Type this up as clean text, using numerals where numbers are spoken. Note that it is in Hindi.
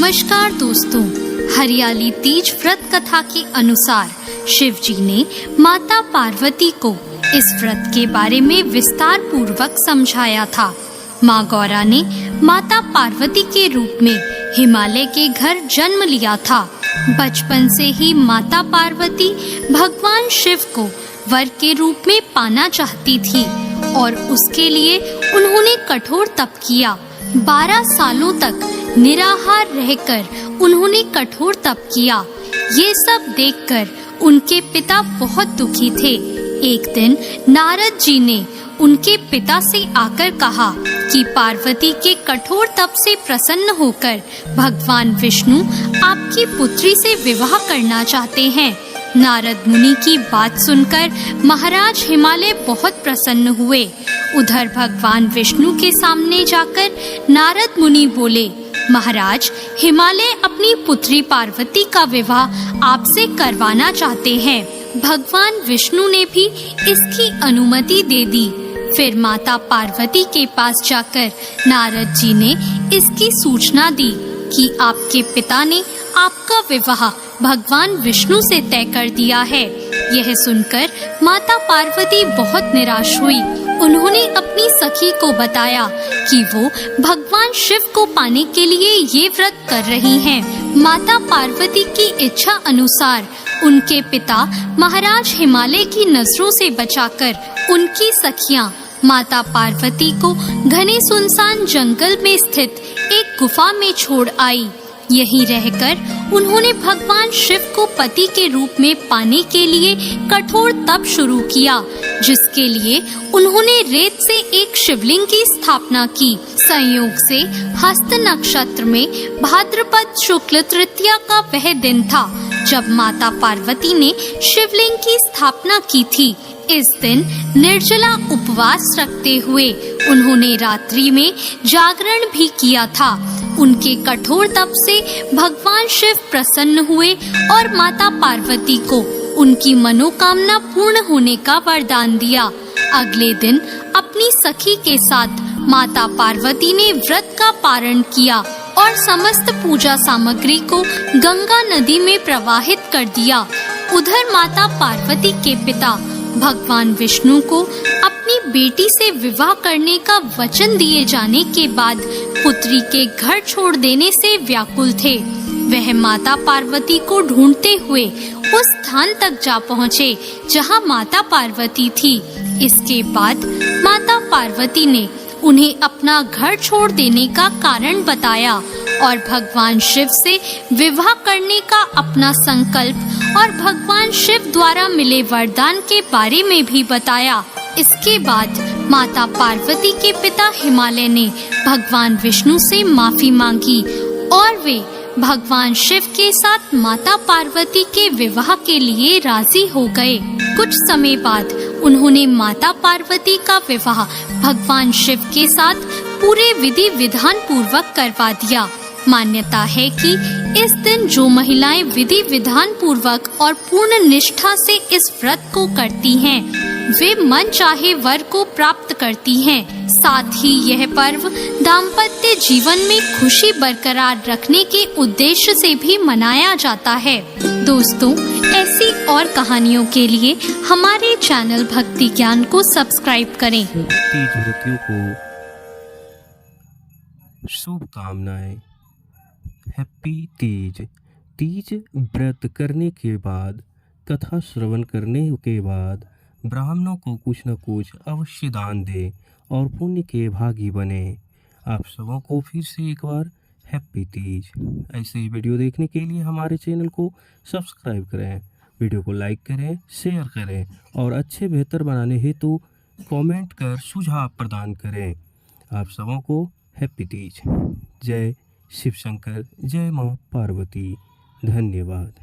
नमस्कार दोस्तों, हरियाली तीज व्रत कथा के अनुसार शिव जी ने माता पार्वती को इस व्रत के बारे में विस्तार पूर्वक समझाया था। माँ गौरा ने माता पार्वती के रूप में हिमालय के घर जन्म लिया था। बचपन से ही माता पार्वती भगवान शिव को वर के रूप में पाना चाहती थी और उसके लिए उन्होंने कठोर तप किया। 12 सालों तक निराहार रहकर उन्होंने कठोर तप किया। ये सब देखकर उनके पिता बहुत दुखी थे। एक दिन नारद जी ने उनके पिता से आकर कहा कि पार्वती के कठोर तप से प्रसन्न होकर भगवान विष्णु आपकी पुत्री से विवाह करना चाहते हैं। नारद मुनि की बात सुनकर महाराज हिमालय बहुत प्रसन्न हुए। उधर भगवान विष्णु के सामने जाकर नारद मुनि बोले, महाराज, हिमालय अपनी पुत्री पार्वती का विवाह आपसे करवाना चाहते हैं। भगवान विष्णु ने भी इसकी अनुमति दे दी। फिर माता पार्वती के पास जाकर नारद जी ने इसकी सूचना दी कि आपके पिता ने आपका विवाह भगवान विष्णु से तय कर दिया है। यह सुनकर माता पार्वती बहुत निराश हुई। उन्होंने अपनी सखी को बताया कि वो भगवान शिव को पाने के लिए ये व्रत कर रही हैं। माता पार्वती की इच्छा अनुसार उनके पिता महाराज हिमालय की नजरों से बचाकर उनकी सखियां माता पार्वती को घने सुनसान जंगल में स्थित एक गुफा में छोड़ आई। यहीं रहकर उन्होंने भगवान शिव को पति के रूप में पाने के लिए कठोर तप शुरू किया, जिसके लिए उन्होंने रेत से एक शिवलिंग की स्थापना की। संयोग से हस्त नक्षत्र में भाद्रपद शुक्ल तृतीया का वह दिन था जब माता पार्वती ने शिवलिंग की स्थापना की थी। इस दिन निर्जला उपवास रखते हुए उन्होंने रात्रि में जागरण भी किया था। उनके कठोर तप से भगवान शिव प्रसन्न हुए और माता पार्वती को उनकी मनोकामना पूर्ण होने का वरदान दिया। अगले दिन अपनी सखी के साथ माता पार्वती ने व्रत का पारण किया और समस्त पूजा सामग्री को गंगा नदी में प्रवाहित कर दिया। उधर माता पार्वती के पिता भगवान विष्णु को अपनी बेटी से विवाह करने का वचन दिए जाने के बाद पुत्री के घर छोड़ देने से व्याकुल थे। वह माता पार्वती को ढूंढते हुए उस स्थान तक जा पहुँचे जहाँ माता पार्वती थी। इसके बाद माता पार्वती ने उन्हें अपना घर छोड़ देने का कारण बताया और भगवान शिव से विवाह करने का अपना संकल्प और भगवान शिव द्वारा मिले वरदान के बारे में भी बताया। इसके बाद माता पार्वती के पिता हिमालय ने भगवान विष्णु से माफी मांगी और वे भगवान शिव के साथ माता पार्वती के विवाह के लिए राजी हो गए। कुछ समय बाद उन्होंने माता पार्वती का विवाह भगवान शिव के साथ पूरे विधि विधान पूर्वक करवा दिया। मान्यता है कि इस दिन जो महिलाएं विधि विधान पूर्वक और पूर्ण निष्ठा से इस व्रत को करती हैं, वे मन चाहे वर को प्राप्त करती हैं। साथ ही यह पर्व दाम्पत्य जीवन में खुशी बरकरार रखने के उद्देश्य से भी मनाया जाता है। दोस्तों, ऐसी और कहानियों के लिए हमारे चैनल भक्ति ज्ञान को सब्सक्राइब करें। तीज व्रतियों को शुभकामनाएं। हैप्पी तीज। तीज व्रत करने के बाद, कथा श्रवण करने के बाद ब्राह्मणों को कुछ न कुछ अवश्य दान दे और पुण्य के भागी बने। आप सबों को फिर से एक बार हैप्पी तीज। ऐसे ही वीडियो देखने के लिए हमारे चैनल को सब्सक्राइब करें, वीडियो को लाइक करें, शेयर करें और अच्छे बेहतर बनाने हेतु कमेंट कर सुझाव प्रदान करें। आप सबों को हैप्पी तीज। जय शिव शंकर, जय माँ पार्वती। धन्यवाद।